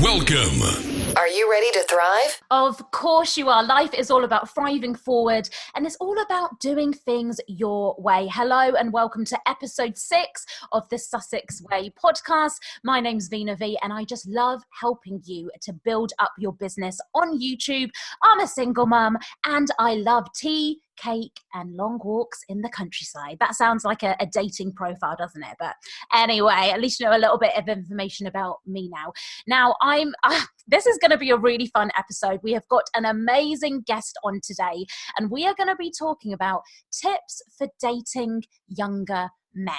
Welcome. Are you ready to thrive? Of course you are. Life is all about thriving forward, and it's all about doing things your way. Hello and welcome to episode 6 of the Sussex Way Podcast. My name's Veena V, and I just love helping you to build up your business on YouTube. I'm a single mum, and I love tea, cake and long walks in the countryside. That sounds like a dating profile, doesn't it? But anyway, at least you know a little bit of information about me now. Now, this is going to be a really fun episode. We have got an amazing guest on today, and we are going to be talking about tips for dating younger men.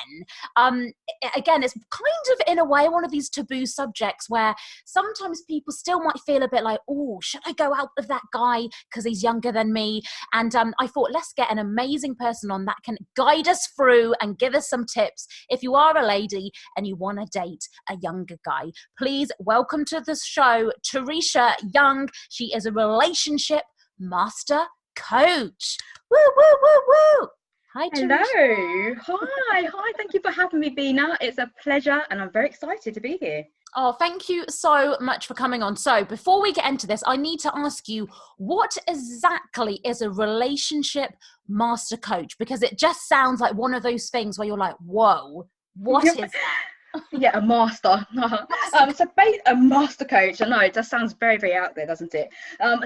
Again, it's kind of in a way one of these taboo subjects where sometimes people still might feel a bit like, oh, should I go out with that guy because he's younger than me? And I thought, let's get an amazing person on that can guide us through and give us some tips. If you are a lady and you want to date a younger guy, please welcome to the show, Teresha Young. She is a relationship master coach. Woo, woo, woo, woo. Hi, Hello. Teresha. Hi. Thank you for having me, Veena. It's a pleasure, and I'm very excited to be here. Oh, thank you so much for coming on. So before we get into this, I need to ask you, what exactly is a relationship master coach? Because it just sounds like one of those things where you're like, whoa, what is that? Yeah, a master. A master coach. I know it just sounds very, very out there, doesn't it?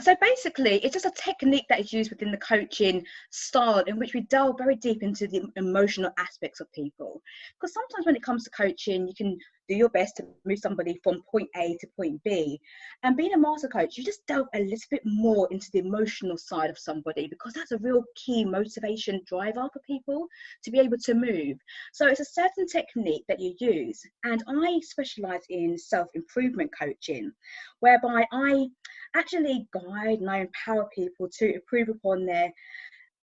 So basically, it's just a technique that is used within the coaching style in which we delve very deep into the emotional aspects of people. Because sometimes when it comes to coaching, you can do your best to move somebody from point A to point B. And being a master coach, you just delve a little bit more into the emotional side of somebody, because that's a real key motivation driver for people to be able to move. So it's a certain technique that you use. And I specialize in self-improvement coaching, whereby I actually guide and I empower people to improve upon their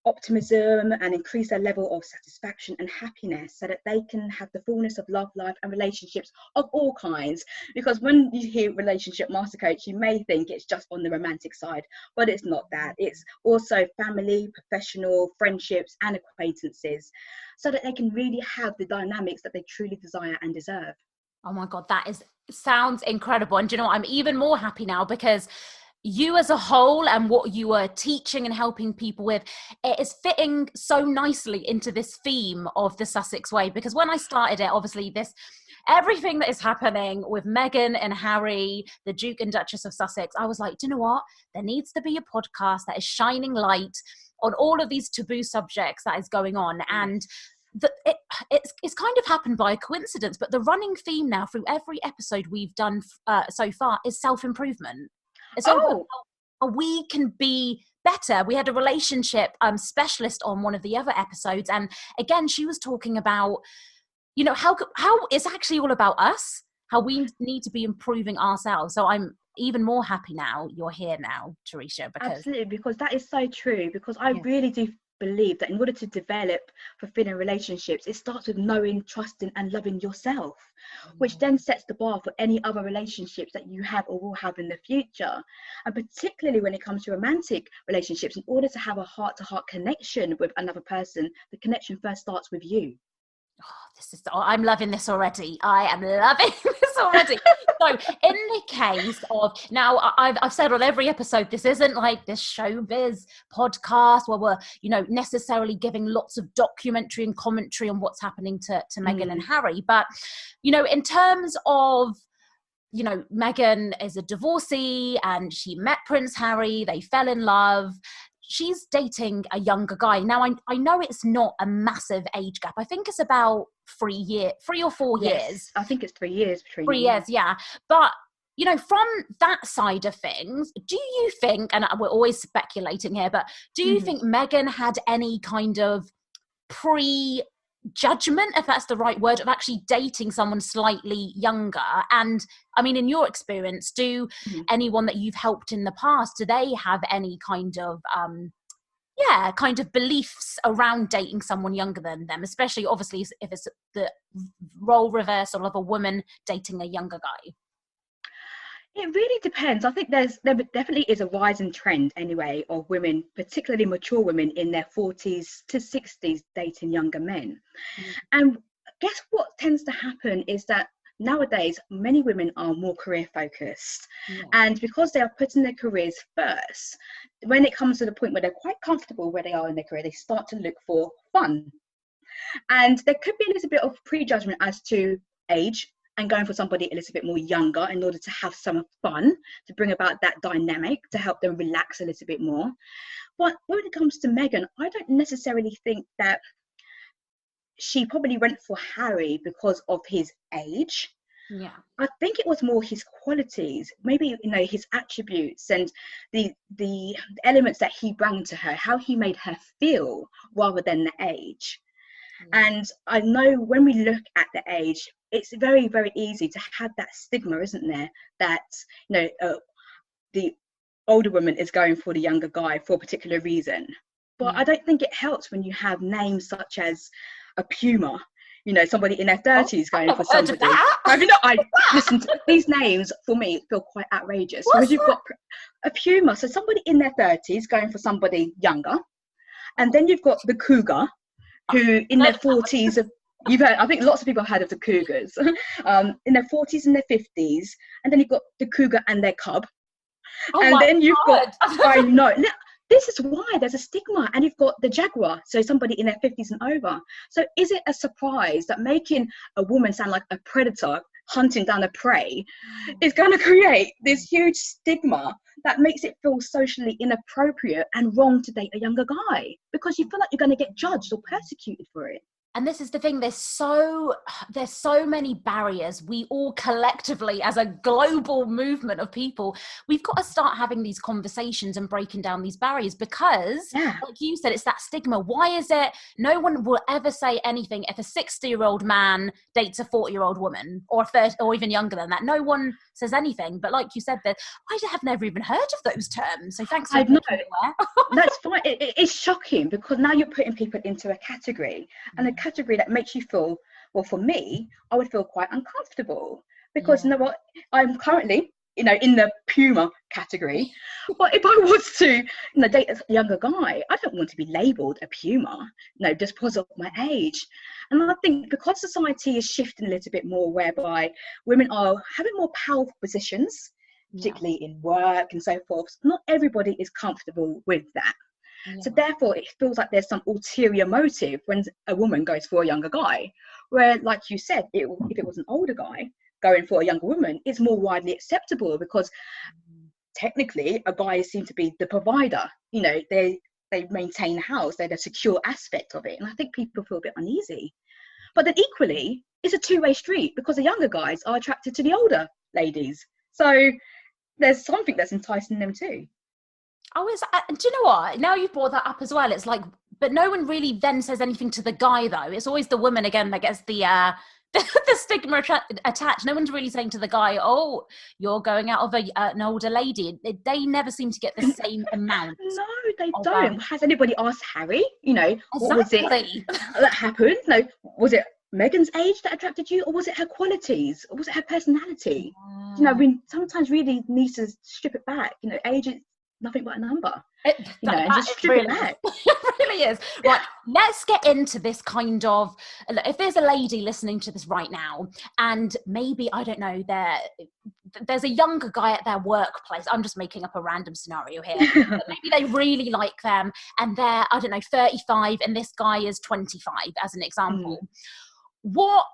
optimism and increase their level of satisfaction and happiness so that they can have the fullness of love, life and relationships of all kinds. Because when you hear relationship master coach, you may think it's just on the romantic side, but it's not that. It's also family, professional, friendships and acquaintances, so that they can really have the dynamics that they truly desire and deserve. Oh my God, sounds incredible. And do you know what? I'm even more happy now because you as a whole and what you are teaching and helping people with, it is fitting so nicely into this theme of the Sussex Way. Because when I started it, obviously everything that is happening with Meghan and Harry, the Duke and Duchess of Sussex, I was like, do you know what? There needs to be a podcast that is shining light on all of these taboo subjects that is going on. And it's kind of happened by coincidence, but the running theme now through every episode we've done so far is self-improvement. It's all about how we can be better. We had a relationship specialist on one of the other episodes, and again, she was talking about, you know, how it's actually all about us, how we need to be improving ourselves. So I'm even more happy now you're here now, Teresha. Absolutely, because that is so true. Because I really do believe that in order to develop fulfilling relationships, it starts with knowing, trusting and loving yourself, which then sets the bar for any other relationships that you have or will have in the future. And particularly when it comes to romantic relationships, in order to have a heart-to-heart connection with another person, the connection first starts with you. I'm loving this already. I am loving this already. So in the case of, now I've said on every episode, this isn't like this showbiz podcast where we're, you know, necessarily giving lots of documentary and commentary on what's happening to Meghan and Harry. But, you know, in terms of, you know, Meghan is a divorcee and she met Prince Harry, they fell in love. She's dating a younger guy. Now, I know it's not a massive age gap. I think it's about 3 or 4 years. I think it's 3 years between 3 years, yeah. But, you know, from that side of things, do you think, and we're always speculating here, but do you think Meghan had any kind of judgment, if that's the right word, of actually dating someone slightly younger? And I mean, in your experience, do anyone that you've helped in the past, do they have any kind of beliefs around dating someone younger than them, especially obviously if it's the role reversal of a woman dating a younger guy? It really depends. I think there definitely is a rising trend anyway of women, particularly mature women in their 40s to 60s, dating younger men. And guess what tends to happen is that nowadays many women are more career focused, Yeah. and because they are putting their careers first, when it comes to the point where they're quite comfortable where they are in their career, they start to look for fun. And there could be a little bit of prejudgment as to age and going for somebody a little bit more younger in order to have some fun, to bring about that dynamic, to help them relax a little bit more. But when it comes to Meghan, I don't necessarily think that she probably went for Harry because of his age. Yeah. I think it was more his qualities, maybe, you know, his attributes and the elements that he brought to her, how he made her feel, rather than the age. And I know when we look at the age, it's very, very easy to have that stigma, isn't there? That, you know, the older woman is going for the younger guy for a particular reason. But I don't think it helps when you have names such as a Puma, you know, somebody in their 30s going for somebody. I mean, listen, these names for me feel quite outrageous. Because you've got a Puma, so somebody in their 30s going for somebody younger. And then you've got the Cougar, who in their 40s, you've heard, I think lots of people have heard of the Cougars, in their 40s and their 50s, and then you've got the Cougar and their cub. And then you've got, I know, this is why there's a stigma. And you've got the Jaguar, so somebody in their 50s and over. So is it a surprise that making a woman sound like a predator hunting down a prey is going to create this huge stigma that makes it feel socially inappropriate and wrong to date a younger guy, because you feel like you're going to get judged or persecuted for it? And this is the thing, there's so many barriers. We all collectively, as a global movement of people, we've got to start having these conversations and breaking down these barriers, because like you said, it's that stigma. Why is it no one will ever say anything if a 60-year-old man dates a 40-year-old woman, or 30, or even younger than that? No one says anything. But like you said, that I have never even heard of those terms. So thanks for making me aware. That's fine. It's shocking, because now you're putting people into a category, and a category that makes you feel, well, for me, I would feel quite uncomfortable, because you know what, I'm currently, you know, in the Puma category. But if I was to, you know, date a younger guy, I don't want to be labelled a Puma, no, just because of my age. And I think because society is shifting a little bit more, whereby women are having more powerful positions, particularly in work and so forth, not everybody is comfortable with that. So therefore, it feels like there's some ulterior motive when a woman goes for a younger guy, where, like you said, if it was an older guy going for a younger woman, it's more widely acceptable, because technically a guy seems to be the provider. You know, they maintain the house, they're the secure aspect of it. And I think people feel a bit uneasy. But then equally, it's a two-way street, because the younger guys are attracted to the older ladies. So there's something that's enticing them too. Do you know what? Now you've brought that up as well. It's like, but no one really then says anything to the guy, though. It's always the woman again that gets the stigma attached. No one's really saying to the guy, "Oh, you're going out of an older lady." They never seem to get the same amount. No, they don't. Has anybody asked Harry? You know, what was it that happened? No, was it Meghan's age that attracted you, or was it her qualities, or was it her personality? You know, we sometimes really need to strip it back. You know, age is nothing but a number. And just strip it back. It really is. Right, let's get into this kind of, if there's a lady listening to this right now, and maybe, I don't know, there's a younger guy at their workplace. I'm just making up a random scenario here. But maybe they really like them, and they're, I don't know, 35, and this guy is 25, as an example.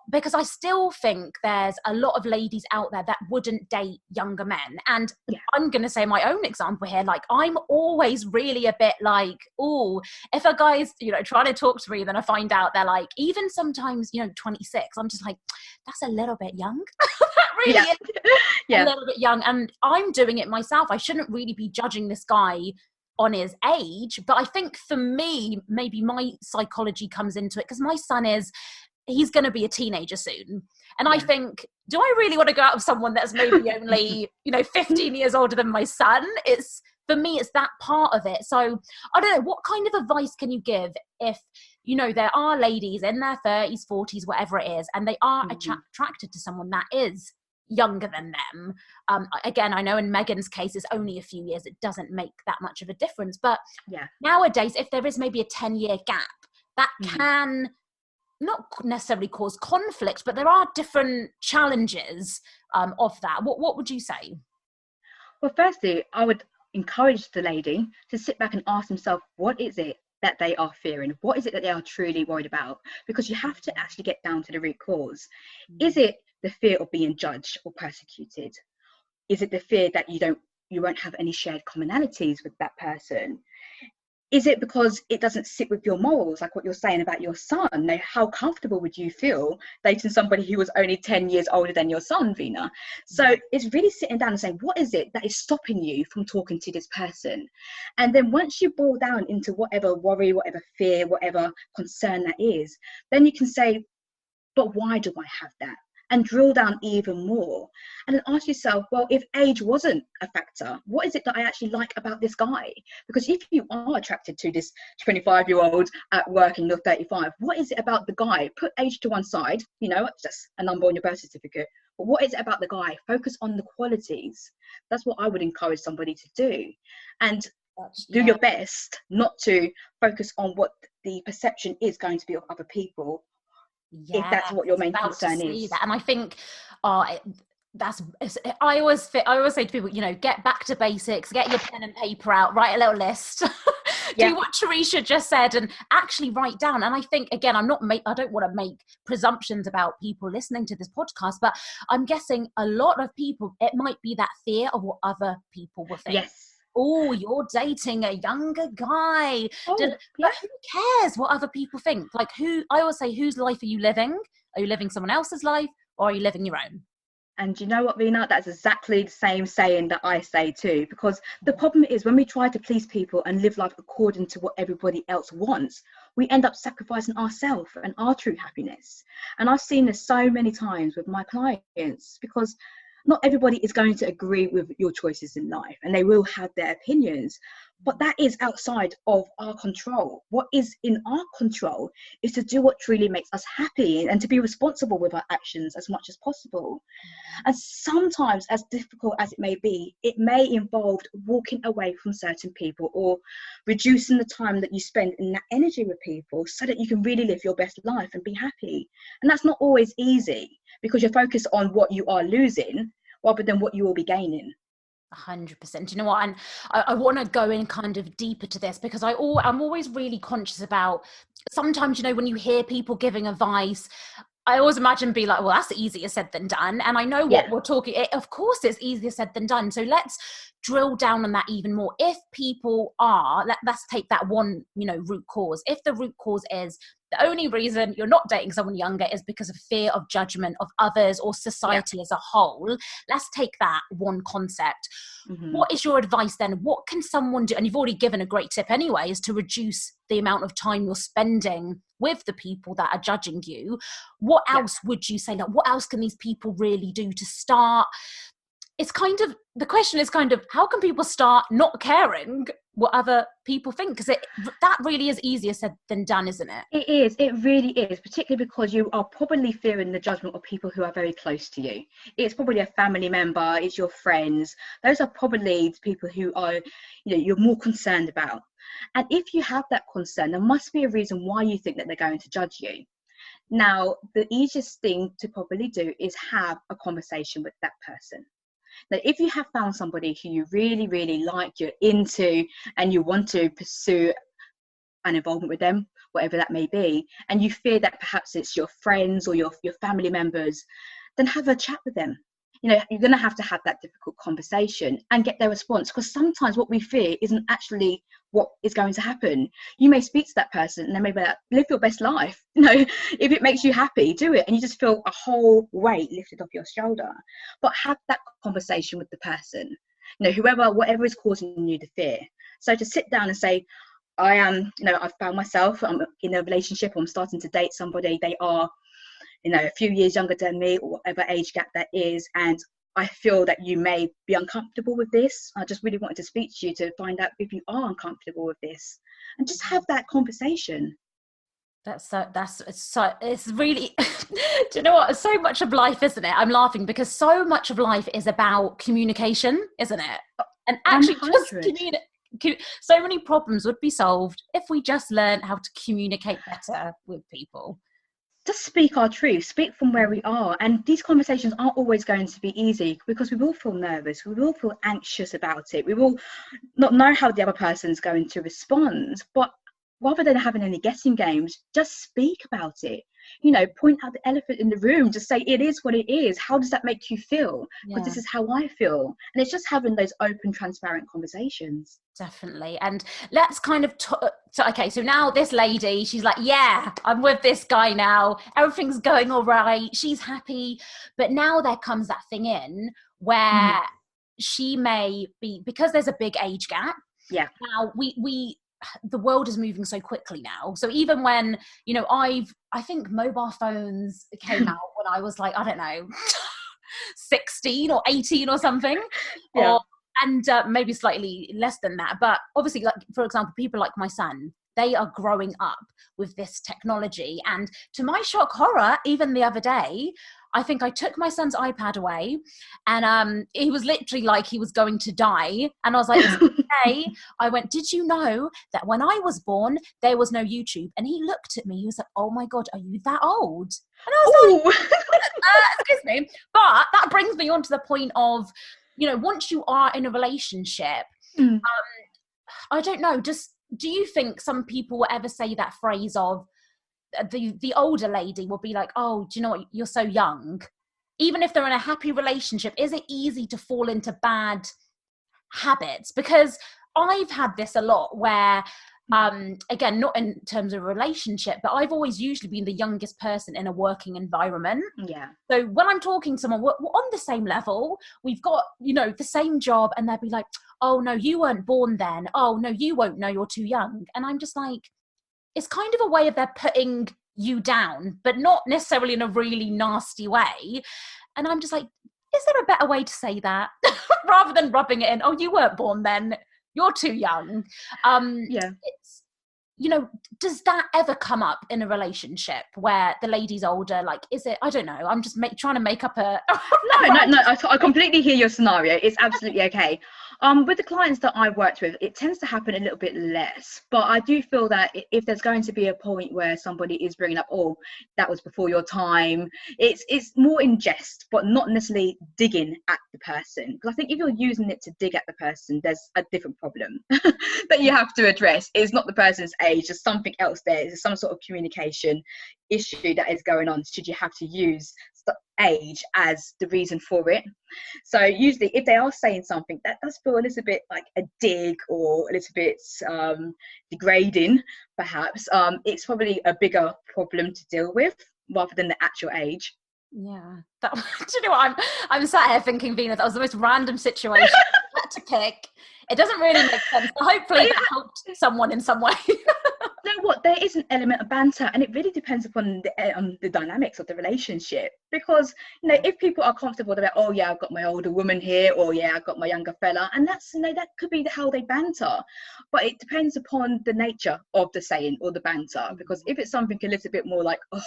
Because I still think there's a lot of ladies out there that wouldn't date younger men. And I'm going to say my own example here. Like, I'm always really a bit like, oh, if a guy's, you know, trying to talk to me, then I find out they're like, even sometimes, you know, 26, I'm just like, that's a little bit young. That really is a little bit young. And I'm doing it myself. I shouldn't really be judging this guy on his age. But I think for me, maybe my psychology comes into it, because my son he's going to be a teenager soon. And I think, do I really want to go out with someone that's maybe only, you know, 15 years older than my son? For me, it's that part of it. So I don't know, what kind of advice can you give if, you know, there are ladies in their 30s, 40s, whatever it is, and they are attracted to someone that is younger than them? Again, I know in Meghan's case, it's only a few years. It doesn't make that much of a difference. But nowadays, if there is maybe a 10-year gap, that can not necessarily cause conflict, but there are different challenges of that. What would you say? Well, firstly, I would encourage the lady to sit back and ask themselves, what is it that they are fearing? What is it that they are truly worried about? Because you have to actually get down to the root cause. Is it the fear of being judged or persecuted? Is it the fear that you won't have any shared commonalities with that person? Is it because it doesn't sit with your morals, like what you're saying about your son? Now, how comfortable would you feel dating somebody who was only 10 years older than your son, Veena? So it's really sitting down and saying, what is it that is stopping you from talking to this person? And then once you boil down into whatever worry, whatever fear, whatever concern that is, then you can say, but why do I have that? And drill down even more, and then ask yourself, well, if age wasn't a factor, what is it that I actually like about this guy? Because if you are attracted to this 25-year-old at work and you're 35, what is it about the guy? Put age to one side, it's just a number on your birth certificate, but what is it about the guy? Focus on the qualities. That's what I would encourage somebody to do, and do your best not to focus on what the perception is going to be of other people. If that's what your main concern is. And I think I always say to people, get back to basics, get your pen and paper out, write a little list. Do what Teresha just said and actually write down. And I think, again, I don't want to make presumptions about people listening to this podcast, but I'm guessing a lot of people, it might be that fear of what other people will think. Yes. Oh, you're dating a younger guy. But who cares what other people think? Like, I always say, whose life are you living? Are you living someone else's life, or are you living your own? And you know what, Veena? That's exactly the same saying that I say too, because the problem is when we try to please people and live life according to what everybody else wants, we end up sacrificing ourselves and our true happiness. And I've seen this so many times with my clients, because not everybody is going to agree with your choices in life, and they will have their opinions, but that is outside of our control. What is in our control is to do what truly makes us happy and to be responsible with our actions as much as possible. And sometimes, as difficult as it may be, it may involve walking away from certain people or reducing the time that you spend in that energy with people so that you can really live your best life and be happy. And that's not always easy, because you're focused on what you are losing rather than what you will be gaining. 100%. You know what? And I want to go in kind of deeper to this, because I'm always really conscious about, sometimes, when you hear people giving advice, I always imagine be like, well, that's easier said than done. And I know what we're talking, of course it's easier said than done. So let's drill down on that even more. If people are, let's take that one, root cause. If the root cause is the only reason you're not dating someone younger is because of fear of judgment of others or society as a whole, let's take that one concept. What is your advice then? What can someone do? And you've already given a great tip anyway, is to reduce the amount of time you're spending with the people that are judging you. What else would you say? Like, what else can these people really do to start? It's kind of, the question is kind of, how can people start not caring what other people think? Because that really is easier said than done, isn't it? It really is, particularly because you are probably fearing the judgment of people who are very close to you. It's probably a family member, it's your friends. Those are probably the people who are, you're more concerned about. And if you have that concern, there must be a reason why you think that they're going to judge you. Now, the easiest thing to probably do is have a conversation with that person. Now, if you have found somebody who you really, really like, you're into, and you want to pursue an involvement with them, whatever that may be, and you fear that perhaps it's your friends or your family members, then have a chat with them. You're going to have that difficult conversation and get their response, because sometimes what we fear isn't actually what is going to happen. You may speak to that person and they may be like, live your best life. If it makes you happy, do it. And you just feel a whole weight lifted off your shoulder. But have that conversation with the person, whatever is causing you the fear. So to sit down and say, I've found myself, I'm in a relationship, I'm starting to date somebody, they are a few years younger than me, or whatever age gap that is, and I feel that you may be uncomfortable with this. I just really wanted to speak to you to find out if you are uncomfortable with this, and just have that conversation. It's really, do you know what? So much of life, isn't it? I'm laughing because so much of life is about communication, isn't it? And actually, 100. So many problems would be solved if we just learned how to communicate better with people. just speak our truth, speak from where we are. And these conversations aren't always going to be easy, because we will feel nervous, we will feel anxious about it, we will not know how the other person's going to respond. But rather than having any guessing games, just speak about it. You know, point out the elephant in the room, just say it is what it is. How does that make you feel? Because this is how I feel. And it's just having those open, transparent conversations. Definitely. And let's kind of so now this lady, she's like, yeah, I'm with this guy now, everything's going all right, she's happy. But now there comes that thing in where she may be, because there's a big age gap. Now the world is moving so quickly now. So even when, you know, I think mobile phones came out when I was like, I don't know, 16 or 18 or something. And maybe slightly less than that. But obviously, like, for example, people like my son, they are growing up with this technology. And to my shock horror, even the other day, I think I took my son's iPad away, and he was literally like he was going to die. And I was like, okay. I went, did you know that when I was born, there was no YouTube? And he looked at me, he was like, oh my God, are you that old? And I was like, excuse me. But that brings me on to the point of, you know, once you are in a relationship, I don't know, do you think some people will ever say that phrase of the older lady will be like, oh, do you know what, you're so young? Even if they're in a happy relationship, is it easy to fall into bad habits? Because I've had this a lot where, again, not in terms of a relationship, but I've always usually been the youngest person in a working environment. So when I'm talking to someone, we're on the same level, we've got, you know, the same job, and they'll be like, oh no, you weren't born then, oh no, you won't know, you're too young. And I'm just like, it's kind of a way of they're putting you down, but not necessarily in a really nasty way. And I'm just like, is there a better way to say that? Rather than rubbing it in, oh, you weren't born then, you're too young. It's, you know, does that ever come up in a relationship where the lady's older? Like, is it, I don't know, I'm just trying to make up a no, I completely hear your scenario. It's absolutely okay. With the clients that I worked with, it tends to happen a little bit less, but I do feel that if there's going to be a point where somebody is bringing up, oh, that was before your time, it's more in jest, but not necessarily digging at the person. Because I think if you're using it to dig at the person, there's a different problem that you have to address. It's not the person's age, there's something else there. There's some sort of communication issue that is going on, should you have to use age as the reason for it. So usually if they are saying something that does feel a little bit like a dig or a little bit degrading, perhaps it's probably a bigger problem to deal with rather than the actual age. Yeah, do you know what, I'm sat here thinking, Veena, that was the most random situation I had to pick. It doesn't really make sense, but hopefully that helped someone in some way. You know what, there is an element of banter, and it really depends upon the dynamics of the relationship. Because, you know, if people are comfortable, they're like, oh yeah, I've got my older woman here, or yeah, I've got my younger fella, and that's, you know, that could be how they banter. But it depends upon the nature of the saying or the banter. Because if it's something a little bit more like, oh,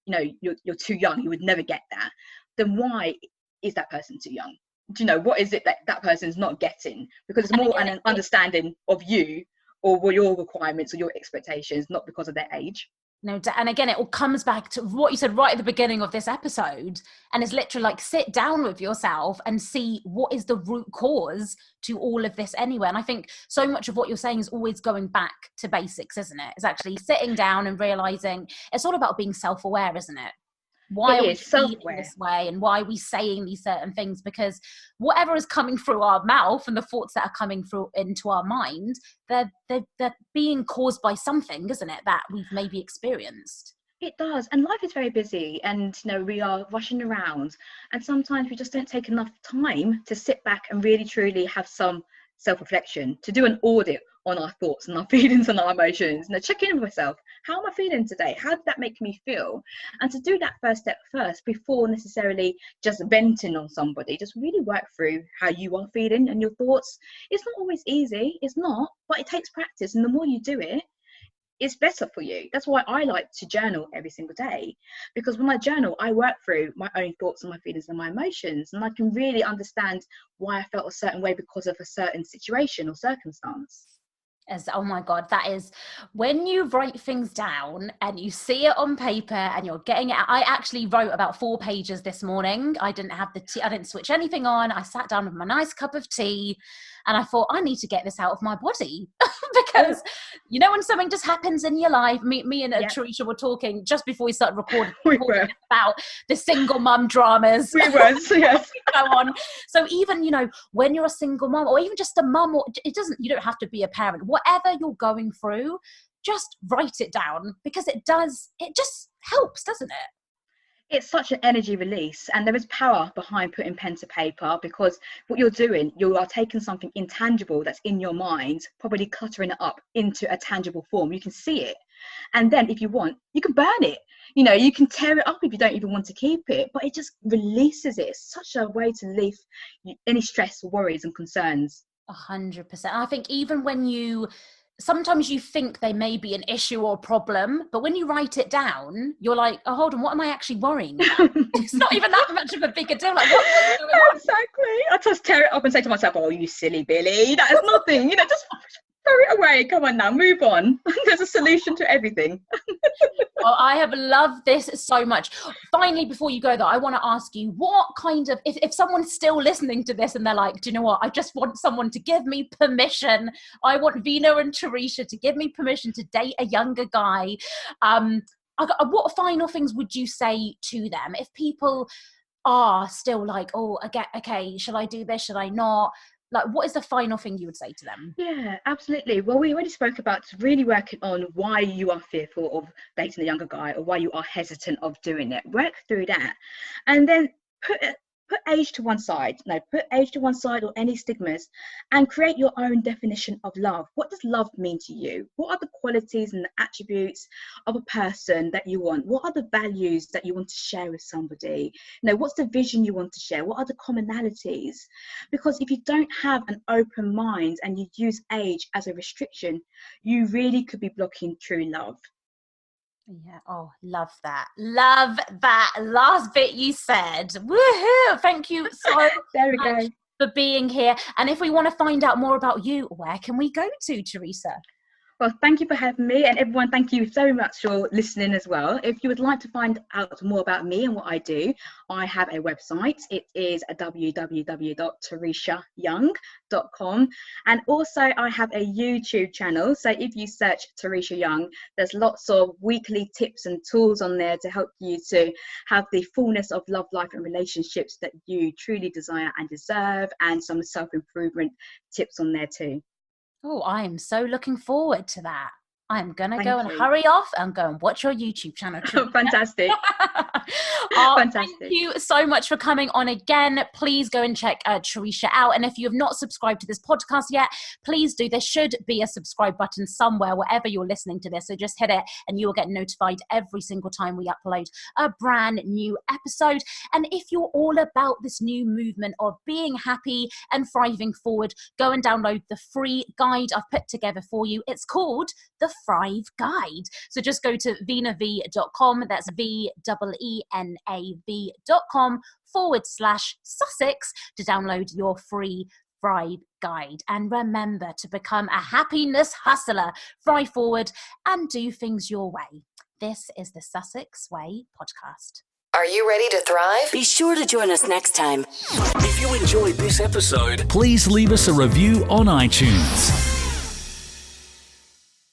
you know, you're too young, you would never get that, then why is that person too young? Do you know, what is it that person's not getting? Because it's more an understanding of you or your requirements or your expectations, not because of their age. No, and again, it all comes back to what you said right at the beginning of this episode. And it's literally like, sit down with yourself and see what is the root cause to all of this anyway. And I think so much of what you're saying is always going back to basics, isn't it? It's actually sitting down and realizing it's all about being self-aware, isn't it? Why are we feeling this way, and why are we saying these certain things? Because whatever is coming through our mouth and the thoughts that are coming through into our mind, they're being caused by something, isn't it, that we've maybe experienced. It does. And life is very busy, and, you know, we are rushing around, and sometimes we just don't take enough time to sit back and really truly have some self-reflection, to do an audit on our thoughts and our feelings and our emotions, and check in with myself. How am I feeling today? How did that make me feel? And to do that first step first, before necessarily just venting on somebody, just really work through how you are feeling and your thoughts. It's not always easy, it's not, but it takes practice, and the more you do it, it's better for you. That's why I like to journal every single day, because when I journal, I work through my own thoughts and my feelings and my emotions, and I can really understand why I felt a certain way because of a certain situation or circumstance. Oh my God, that is when you write things down and you see it on paper and you're getting it. I actually wrote about 4 pages this morning. I didn't have the tea. I didn't switch anything on. I sat down with my nice cup of tea and I thought, I need to get this out of my body because, you know, when something just happens in your life, me and Teresha were talking just before we started recording about the single mum dramas. We were, yes. Go on. So even, you know, when you're a single mum or even just a mum, or you don't have to be a parent, whatever you're going through, just write it down because it just helps, doesn't it? It's such an energy release, and there is power behind putting pen to paper, because what you're doing, you are taking something intangible that's in your mind, probably cluttering it up into a tangible form. You can see it, and then if you want, you can burn it. You know, you can tear it up if you don't even want to keep it, but it just releases it. It's such a way to relieve any stress, worries and concerns. 100%. I think even when sometimes you think they may be an issue or problem, but when you write it down, you're like, oh, hold on, what am I actually worrying about? It's not even that much of a bigger deal. Like, what's going on? Exactly. I just tear it up and say to myself, oh, you silly Billy, that is nothing. You know, just throw it away. Come on now, move on. There's a solution to everything. Well, I have loved this so much. Finally, before you go though, I want to ask you, what kind of, if someone's still listening to this and they're like, do you know what, I just want someone to give me permission. I want Veena and Teresha to give me permission to date a younger guy. What final things would you say to them if people are still like, oh, okay, should I do this? Should I not? Like, what is the final thing you would say to them? Yeah, absolutely. Well, we already spoke about really working on why you are fearful of dating a younger guy or why you are hesitant of doing it. Work through that. And then put age to one side. No, put age to one side or any stigmas, and create your own definition of love. What does love mean to you? What are the qualities and the attributes of a person that you want? What are the values that you want to share with somebody? You know, what's the vision you want to share? What are the commonalities? Because if you don't have an open mind and you use age as a restriction, you really could be blocking true love. Yeah. Oh, love that. Love that last bit you said. Woohoo! Thank you so much for being here. And if we want to find out more about you, where can we go to, Teresha? Well, thank you for having me, and everyone, thank you so much for listening as well. If you would like to find out more about me and what I do, I have a website. It is www.tereshayoung.com, and also I have a YouTube channel. So if you search Teresha Young, there's lots of weekly tips and tools on there to help you to have the fullness of love, life and relationships that you truly desire and deserve, and some self-improvement tips on there too. Oh, I am so looking forward to that. I'm going to go and hurry off and go and watch your YouTube channel. Fantastic. Fantastic. Thank you so much for coming on again. Please go and check Teresha out. And if you have not subscribed to this podcast yet, please do. There should be a subscribe button somewhere, wherever you're listening to this. So just hit it and you will get notified every single time we upload a brand new episode. And if you're all about this new movement of being happy and thriving forward, go and download the free guide I've put together for you. It's called The Thrive Guide. So just go to veenav.com. That's VEENAV.com/Sussex to download your free Thrive Guide. And remember to become a happiness hustler, thrive forward, and do things your way. This is the Sussex Way Podcast. Are you ready to thrive? Be sure to join us next time. If you enjoyed this episode, please leave us a review on iTunes.